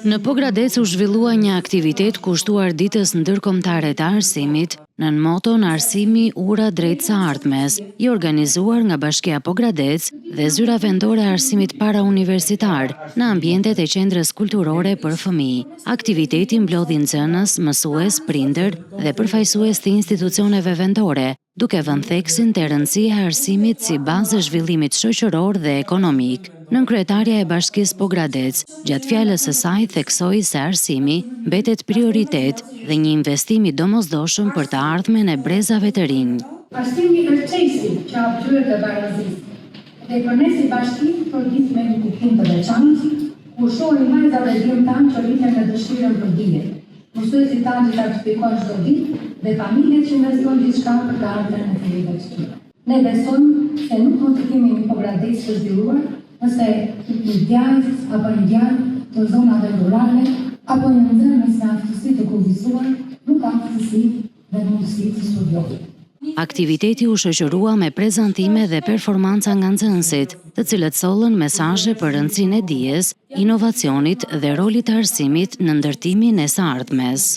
Në Pogradec u zhvillua një aktivitet kushtuar ditës ndërkombëtare të arsimit, nën moton Arsimi ura drejt së ardhmes, i organizuar nga Bashkia Pogradec dhe Zyra Vendore e Arsimit Parauniversitar në ambientet e Qendrës Kulturore për Fëmijë. Aktiviteti mblodhi nxënës, mësues, prindër dhe përfaqësues të institucioneve vendore, duke vënë theksin te rëndësia e arsimit si bazë e zhvillimit shoqëror dhe ekonomik. Nënkryetaria e Bashkisë Pogradec, gjatë fjalës së saj theksoi se arsimi mbetet prioritet dhe një investim i domosdoshëm për të ardhmen e brezave të rinj. Arsimi është çelësi që abgjyret e barazisë. Dhe për ne si bashki, për ditë me një kuptim të veçantë, ku shohim vajzat e djem tanë që rriten me dëshirën për dije. Mësuesit tanë që certifikojnë çdo ditë dhe familjet që investojnë diçka për të ardhmen e fëmijëve të tyre. Ne besojmë se nuk mund të kemi një Pogradec të zhvilluar nëse një djalë apo një djalë të zonave rurale apo një nxënës me aftësi të kufizuar nuk ka aftësi dhe mundësi të studiojë. Aktiviteti u shoqërua me prezantime dhe performanca nga nxënësit, të cilët sollën mesazhe për rëndësinë e dijes, inovacionit dhe rolit të arsimit në ndërtimin e së ardhmes.